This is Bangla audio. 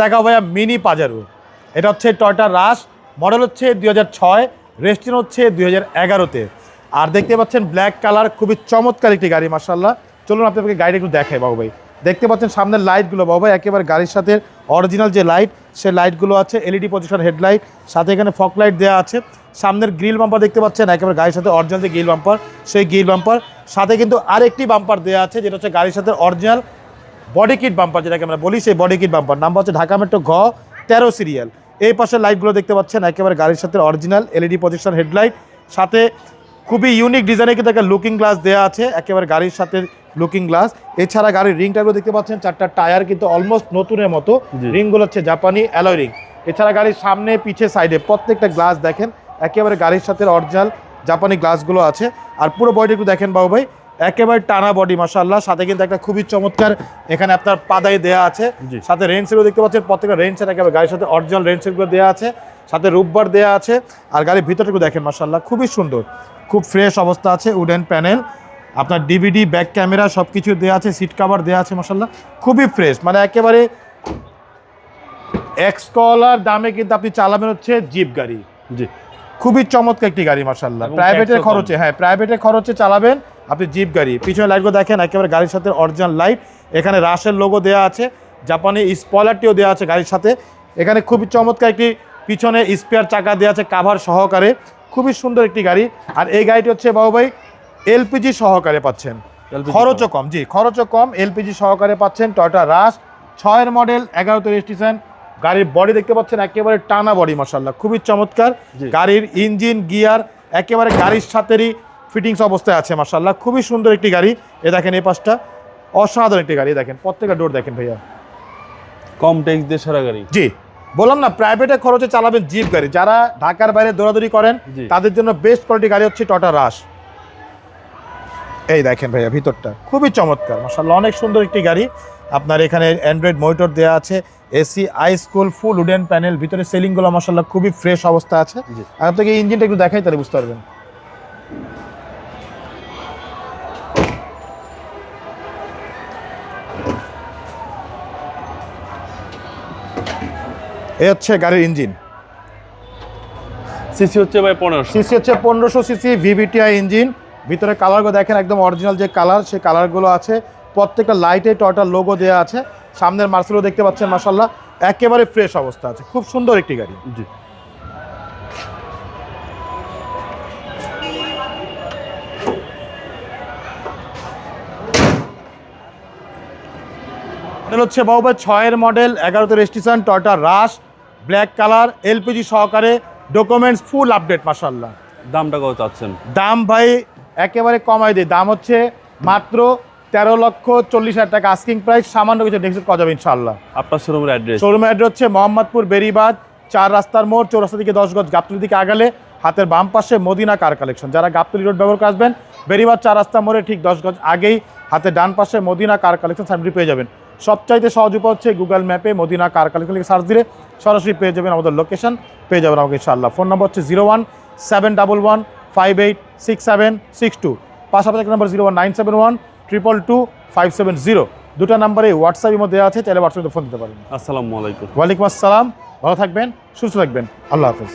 দেখাও ভাইয়া মিনি পাজারো। এটা হচ্ছে টয়োটা রাশ, মডেল হচ্ছে 2006, রেজিস্ট্রেশন হচ্ছে 2011-তে। আর দেখতে পাচ্ছেন ব্ল্যাক কালার, খুবই চমৎকার একটি গাড়ি মাশাআল্লাহ। চলুন আপনাদেরকে গাড়ি একটু দেখাই বাবু ভাই। দেখতে পাচ্ছেন সামনের লাইটগুলো বাবু ভাই একেবারে গাড়ির সাথে অরিজিনাল যে লাইট, সেই লাইটগুলো আছে, এলইডি পজিশন হেডলাইট, সাথে এখানে ফগ লাইট দেওয়া আছে। সামনের গ্রিল বাম্পার দেখতে পাচ্ছেন একেবারে গাড়ির সাথে অরিজিনাল যে গ্রিল বাম্পার, সেই গ্রিল বাম্পার সাথে কিন্তু আরেকটি বাম্পার দেওয়া আছে, যেটা হচ্ছে গাড়ির সাথে অরিজিনাল বডি কিট বাম্পার, যেটাকে আমরা বলি সেই বডি কিট বাম্পার। নাম্বার হচ্ছে ঢাকা মেট্রো ঘ 13 সিরিয়াল। এই পাশের লাইটগুলো দেখতে পাচ্ছেন একেবারে গাড়ির সাথে অরিজিনাল এলইডি পজিশন হেডলাইট, সাথে খুবই ইউনিক ডিজাইনের কিন্তু একটা লুকিং গ্লাস দেওয়া আছে, একেবারে গাড়ির সাথে লুকিং গ্লাস। এছাড়া গাড়ির রিং টায়ারগুলো দেখতে পাচ্ছেন, 4টা টায়ার কিন্তু অলমোস্ট নতুনের মতো, রিংগুলো হচ্ছে জাপানি অ্যালয় রিং। এছাড়া গাড়ির সামনে পিছে সাইডে প্রত্যেকটা গ্লাস দেখেন একেবারে গাড়ির সাথে অরিজিনাল জাপানি গ্লাসগুলো আছে। আর পুরো বডিটা একটু দেখেন বাবু ভাই, একেবারে টানা বডি মাশাআল্লাহ। সাথে কিন্তু একটা খুবই চমৎকার এখানে আপনার পাদাই দেওয়া আছে, সাথে রেঞ্জগুলো দেখতে পাচ্ছেন, প্রত্যেকটা রেঞ্জের একেবারে গাড়ির সাথে অরিজিনাল রেঞ্জগুলো দেওয়া আছে, সাথে রূপবার দেওয়া আছে। আর গাড়ির ভিতরটুকু দেখেন মাশাআল্লাহ, খুবই সুন্দর, খুব ফ্রেশ অবস্থা আছে। উডেন প্যানেল, আপনার ডিভিডি, ব্যাক ক্যামেরা সব কিছু দেওয়া আছে, সিট কভার দেওয়া আছে মাশাআল্লাহ, খুবই ফ্রেশ। মানে একেবারে এক্সকলার দামে কিন্তু আপনি চালাবেন হচ্ছে জিপ গাড়ি। জি, খুবই চমৎকার একটি গাড়ি মাশাআল্লাহ। প্রাইভেটের খরচে, হ্যাঁ প্রাইভেটের খরচে চালাবেন আপনি জিপ গাড়ি। পিছনে লাইটগুলো দেখেন একেবারে গাড়ির সাথে অরিজিনাল লাইট, এখানে রাশের লোগো দেওয়া আছে, জাপানি স্পয়লারটিও দেওয়া আছে গাড়ির সাথে। এখানে খুবই চমৎকার একটি পিছনে স্পেয়ার চাকা দেওয়া আছে কাভার সহকারে, খুবই সুন্দর একটি গাড়ি। আর এই গাড়িটি হচ্ছে বাবু ভাই এলপিজি সহকারে পাচ্ছেন, খরচও কম। জি, খরচও কম, এলপিজি সহকারে পাচ্ছেন। টয়োটা রাশ 6-এর মডেল, 11-তে রেজিস্ট্রেশন। গাড়ির বডি দেখতে পাচ্ছেন একেবারে টানা বডি মাশাআল্লাহ, খুবই চমৎকার। গাড়ির ইঞ্জিন, গিয়ার একেবারে গাড়ির সাথেরই ফিটিংস অবস্থায় আছে মাশাআল্লাহ, খুবই সুন্দর একটি গাড়ি। এ দেখেন এই পাশটা অসাধারণ একটি গাড়ি, দেখেন প্রত্যেকটা ডোর দেখেন ভাইয়া, কম ট্যাক্স দিয়ে সারা গাড়ি। জি, বললাম না প্রাইভেটে খরচে চালাবেন জিপ গাড়ি। যারা ঢাকার বাইরে দৌড়াদৌড়ি করেন তাদের জন্য বেস্ট কোয়ালিটি গাড়ি হচ্ছে টয়োটা রাশ। এই দেখেন ভাইয়া ভিতরটা খুবই চমৎকার মাশাআল্লাহ, অনেক সুন্দর একটি গাড়ি। আপনার এখানে অ্যান্ড্রয়েড মনিটর দেওয়া আছে, এসি, আইস্কুল, ফুল উডেন প্যানেল, ভিতরে সেলিংগুলো মাশাআল্লাহ খুবই ফ্রেশ অবস্থা আছে। আর আপনাকে ইঞ্জিনটা একটু দেখাই তাহলে বুঝতে পারবেন। এই হচ্ছে গাড়ির ইঞ্জিন। সিসি হচ্ছে ভাই 1500, সিসি হচ্ছে 1500 সিসি ভিভিটিআই ইঞ্জিন। ভিতরে কালারগুলো দেখেন একদম অরিজিনাল যে কালার, সেই কালারগুলো আছে। প্রত্যেকটা লাইটে টয়োটার লোগো দেওয়া আছে। সামনের মার্সেলও দেখতে পাচ্ছেন মাশাআল্লাহ, একেবারে ফ্রেশ অবস্থা আছে, খুব সুন্দর একটি গাড়ি। জি, মডেল হচ্ছে বাবু ভাই 6-এর মডেল, 11-তে registration, Toyota Rush, black colour, LPG সহকারে, ডকুমেন্টস ফুল আপডেট মাশাআল্লাহ। দামটা কত চাচ্ছেন? দাম ভাই একেবারে কমাই দিই, দাম হচ্ছে মাত্র 13,40,000 টাকা আস্কিং প্রাইস। সামান্য কিছু নেক্সট করা যাবে ইনশাআল্লাহ। আপনার শোরুমের অ্যাড্রেস? শোরুমের অ্যাড্রেস হচ্ছে মোহাম্মদপুর বেরিবাদ 4 রাস্তার মোড়, চৌরাস্তা থেকে 10 গজ, গাবতলীর দিকে আগালে হাতের বাম পাশে মদিনা কার কালেকশন। যারা গাবতলী রোড ব্যবহার করে আসবেন, বেরিবাদ 4 রাস্তা মোড়ে ঠিক 10 গজ আগেই হাতের ডান পাশে মদিনা কার কালেকশন সাইনবোর্ড পেয়ে যাবেন। সবচাইতে সহজ উপায় হচ্ছে গুগল ম্যাপে মদিনা কার কালেকশন লিখে সার্চ দিলে সরাসরি পেয়ে যাবেন, আমাদের লোকেশন পেয়ে যাবেন আমাকে ইনশাআল্লাহ। ফোন নম্বর হচ্ছে 017115866762, পাশাপাশি নাম্বার 019712225570। দুটো নাম্বারে হোয়াটসঅ্যাপের মধ্যে আছে, চাইলে হোয়াটসঅ্যাপে ফোন দিতে পারেন। আসসালামু আলাইকুম। ওয়ালাইকুম আসসালাম, ভালো থাকবেন, সুস্থ থাকবেন, আল্লাহ হাফেজ।